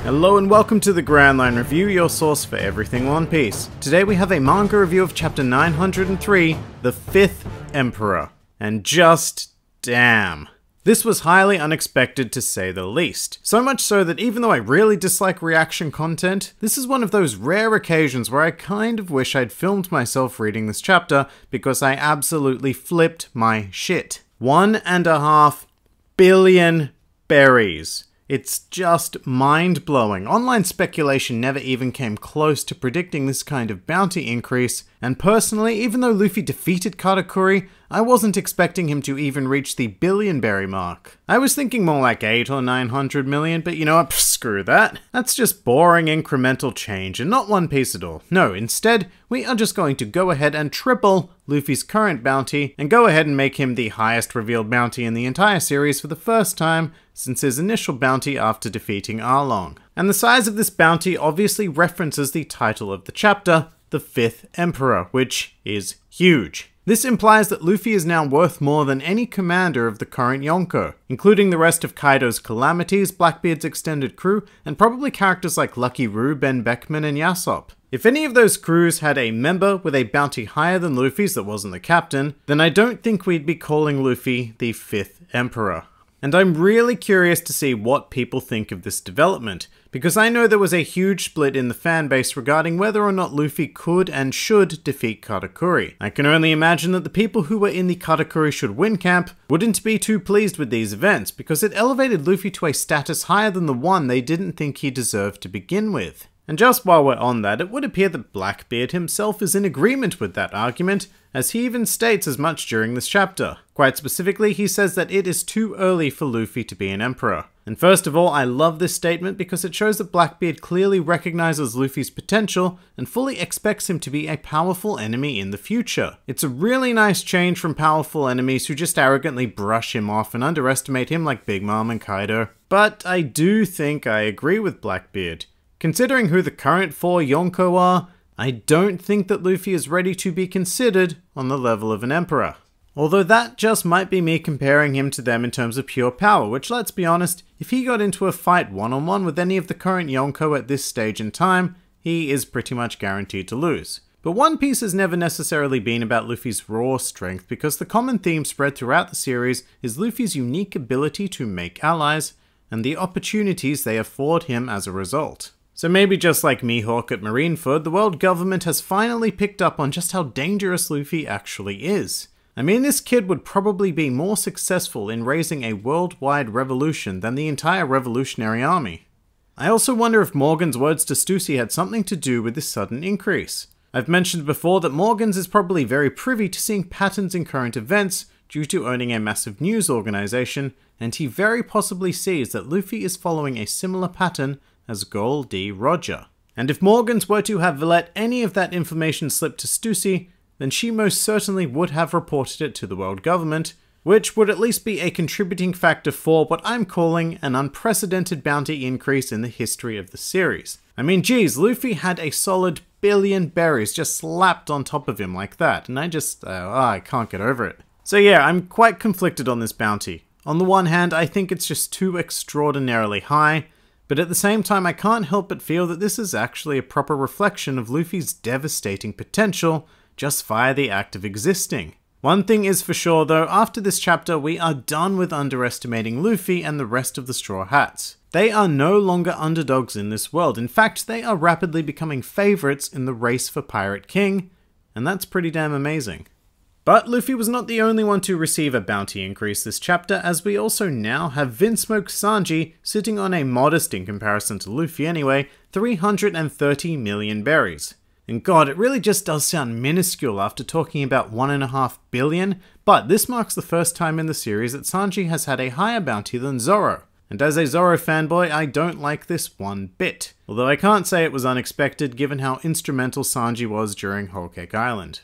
Hello and welcome to the Grand Line Review, your source for everything One Piece. Today we have a manga review of chapter 903, The Fifth Emperor. And just damn. This was highly unexpected to say the least. So much so that even though I really dislike reaction content, this is one of those rare occasions where I kind of wish I'd filmed myself reading this chapter because I absolutely flipped my shit. 1.5 billion berries. It's just mind-blowing. Online speculation never even came close to predicting this kind of bounty increase, and personally, even though Luffy defeated Katakuri, I wasn't expecting him to even reach the billion berry mark. I was thinking more like 800 or 900 million, but you know what, screw that. That's just boring incremental change and not One Piece at all. No, instead, we are just going to go ahead and triple Luffy's current bounty and go ahead and make him the highest revealed bounty in the entire series for the first time since his initial bounty after defeating Arlong. And the size of this bounty obviously references the title of the chapter, The Fifth Emperor, which is huge. This implies that Luffy is now worth more than any commander of the current Yonko, including the rest of Kaido's Calamities, Blackbeard's extended crew, and probably characters like Lucky Roo, Ben Beckman, and Yasop. If any of those crews had a member with a bounty higher than Luffy's that wasn't the captain, then I don't think we'd be calling Luffy the Fifth Emperor. And I'm really curious to see what people think of this development, because I know there was a huge split in the fanbase regarding whether or not Luffy could and should defeat Katakuri. I can only imagine that the people who were in the Katakuri should win camp wouldn't be too pleased with these events, because it elevated Luffy to a status higher than the one they didn't think he deserved to begin with. And just while we're on that, it would appear that Blackbeard himself is in agreement with that argument, as he even states as much during this chapter. Quite specifically, he says that it is too early for Luffy to be an emperor. And first of all, I love this statement because it shows that Blackbeard clearly recognizes Luffy's potential and fully expects him to be a powerful enemy in the future. It's a really nice change from powerful enemies who just arrogantly brush him off and underestimate him like Big Mom and Kaido. But I do think I agree with Blackbeard. Considering who the current 4 Yonko are, I don't think that Luffy is ready to be considered on the level of an emperor. Although that just might be me comparing him to them in terms of pure power, which, let's be honest, if he got into a fight one-on-one with any of the current Yonko at this stage in time, he is pretty much guaranteed to lose. But One Piece has never necessarily been about Luffy's raw strength, because the common theme spread throughout the series is Luffy's unique ability to make allies, and the opportunities they afford him as a result. So maybe just like Mihawk at Marineford, the world government has finally picked up on just how dangerous Luffy actually is. I mean, this kid would probably be more successful in raising a worldwide revolution than the entire Revolutionary Army. I also wonder if Morgan's words to Stussy had something to do with this sudden increase. I've mentioned before that Morgan's is probably very privy to seeing patterns in current events due to owning a massive news organization, and he very possibly sees that Luffy is following a similar pattern as Gol D. Roger. And if Morgans were to have let any of that information slip to Stussy, then she most certainly would have reported it to the world government, which would at least be a contributing factor for what I'm calling an unprecedented bounty increase in the history of the series. I mean, geez, Luffy had a solid billion berries just slapped on top of him like that, and I can't get over it. So yeah, I'm quite conflicted on this bounty. On the one hand, I think it's just too extraordinarily high, but at the same time I can't help but feel that this is actually a proper reflection of Luffy's devastating potential just via the act of existing. One thing is for sure though, after this chapter we are done with underestimating Luffy and the rest of the Straw Hats. They are no longer underdogs in this world. In fact, they are rapidly becoming favourites in the race for Pirate King, and that's pretty damn amazing. But Luffy was not the only one to receive a bounty increase this chapter, as we also now have Vinsmoke Sanji sitting on a modest, in comparison to Luffy anyway, 330 million berries. And god, it really just does sound minuscule after talking about 1.5 billion, but this marks the first time in the series that Sanji has had a higher bounty than Zoro. And as a Zoro fanboy, I don't like this one bit. Although I can't say it was unexpected given how instrumental Sanji was during Whole Cake Island.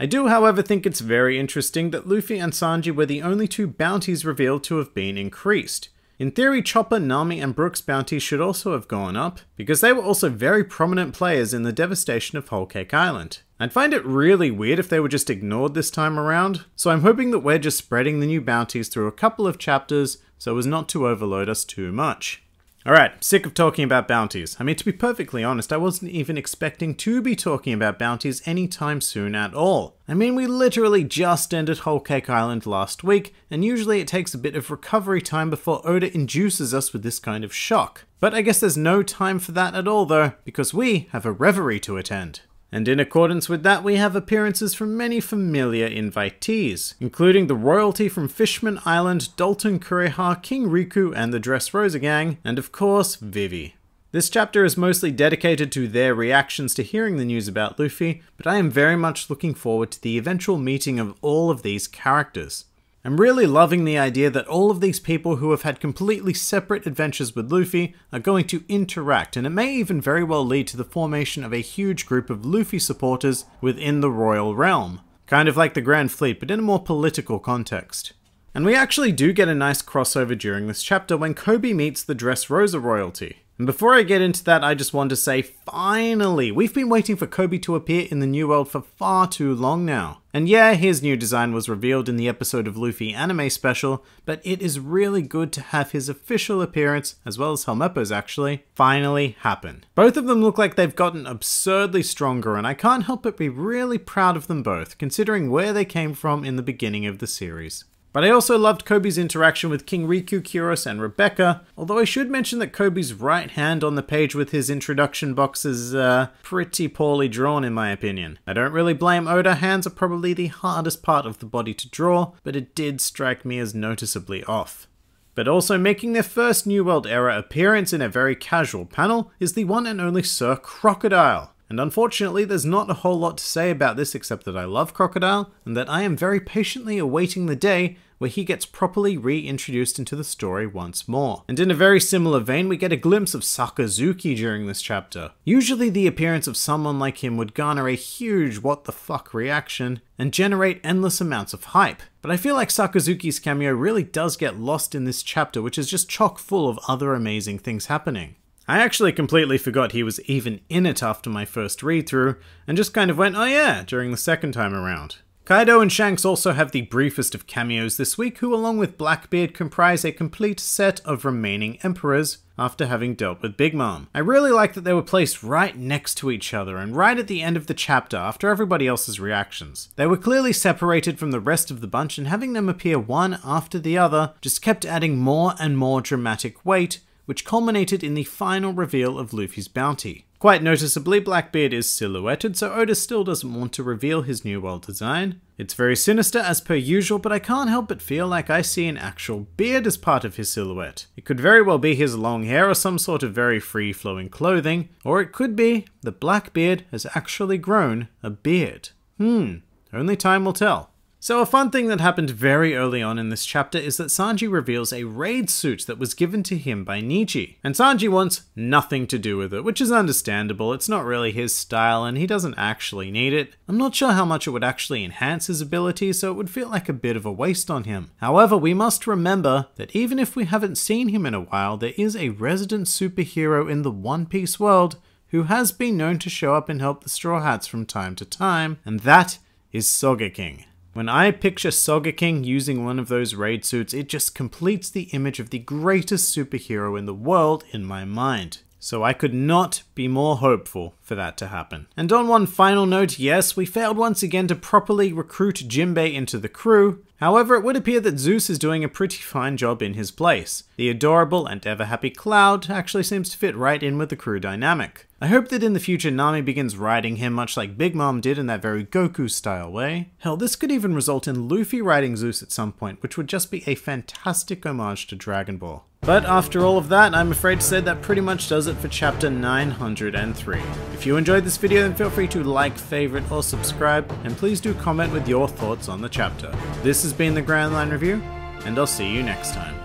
I do, however, think it's very interesting that Luffy and Sanji were the only 2 bounties revealed to have been increased. In theory, Chopper, Nami, and Brook's bounties should also have gone up, because they were also very prominent players in the devastation of Whole Cake Island. I'd find it really weird if they were just ignored this time around, so I'm hoping that we're just spreading the new bounties through a couple of chapters so as not to overload us too much. Alright, sick of talking about bounties. I mean, to be perfectly honest, I wasn't even expecting to be talking about bounties anytime soon at all. I mean, we literally just ended Whole Cake Island last week, and usually it takes a bit of recovery time before Oda induces us with this kind of shock. But I guess there's no time for that at all though, because we have a reverie to attend. And in accordance with that, we have appearances from many familiar invitees, including the royalty from Fishman Island, Dalton Kureha, King Riku and the Dressrosa gang, and of course, Vivi. This chapter is mostly dedicated to their reactions to hearing the news about Luffy, but I am very much looking forward to the eventual meeting of all of these characters. I'm really loving the idea that all of these people who have had completely separate adventures with Luffy are going to interact, and it may even very well lead to the formation of a huge group of Luffy supporters within the Royal Realm. Kind of like the Grand Fleet, but in a more political context. And we actually do get a nice crossover during this chapter when Koby meets the Dressrosa royalty. And before I get into that, I just want to say, finally! We've been waiting for Koby to appear in the New World for far too long now. And yeah, his new design was revealed in the episode of Luffy anime special, but it is really good to have his official appearance, as well as Helmeppo's actually, finally happen. Both of them look like they've gotten absurdly stronger, and I can't help but be really proud of them both, considering where they came from in the beginning of the series. But I also loved Koby's interaction with King Riku, Kyros, and Rebecca, although I should mention that Koby's right hand on the page with his introduction box is pretty poorly drawn in my opinion. I don't really blame Oda, hands are probably the hardest part of the body to draw, but it did strike me as noticeably off. But also making their first New World era appearance in a very casual panel is the one and only Sir Crocodile. And unfortunately, there's not a whole lot to say about this except that I love Crocodile, and that I am very patiently awaiting the day where he gets properly reintroduced into the story once more. And in a very similar vein, we get a glimpse of Sakazuki during this chapter. Usually the appearance of someone like him would garner a huge what the fuck reaction, and generate endless amounts of hype. But I feel like Sakazuki's cameo really does get lost in this chapter, which is just chock full of other amazing things happening. I actually completely forgot he was even in it after my first read-through, and just kind of went, oh yeah, during the second time around. Kaido and Shanks also have the briefest of cameos this week, who along with Blackbeard comprise a complete set of remaining emperors after having dealt with Big Mom. I really like that they were placed right next to each other and right at the end of the chapter after everybody else's reactions. They were clearly separated from the rest of the bunch, and having them appear one after the other just kept adding more and more dramatic weight, which culminated in the final reveal of Luffy's bounty. Quite noticeably, Blackbeard is silhouetted, so Oda still doesn't want to reveal his New World design. It's very sinister as per usual, but I can't help but feel like I see an actual beard as part of his silhouette. It could very well be his long hair or some sort of very free-flowing clothing, or it could be that Blackbeard has actually grown a beard. Only time will tell. So a fun thing that happened very early on in this chapter is that Sanji reveals a raid suit that was given to him by Niji. And Sanji wants nothing to do with it, which is understandable. It's not really his style and he doesn't actually need it. I'm not sure how much it would actually enhance his ability, so it would feel like a bit of a waste on him. However, we must remember that even if we haven't seen him in a while, there is a resident superhero in the One Piece world who has been known to show up and help the Straw Hats from time to time, and that is Sogeking. When I picture Sogeking using one of those raid suits, it just completes the image of the greatest superhero in the world in my mind. So I could not be more hopeful for that to happen. And on one final note, yes, we failed once again to properly recruit Jinbei into the crew. However, it would appear that Zeus is doing a pretty fine job in his place. The adorable and ever-happy Cloud actually seems to fit right in with the crew dynamic. I hope that in the future Nami begins riding him much like Big Mom did in that very Goku-style way. Hell, this could even result in Luffy riding Zeus at some point, which would just be a fantastic homage to Dragon Ball. But after all of that, I'm afraid to say that pretty much does it for chapter 903. If you enjoyed this video, then feel free to like, favorite, or subscribe, and please do comment with your thoughts on the chapter. This has been the Grand Line Review, and I'll see you next time.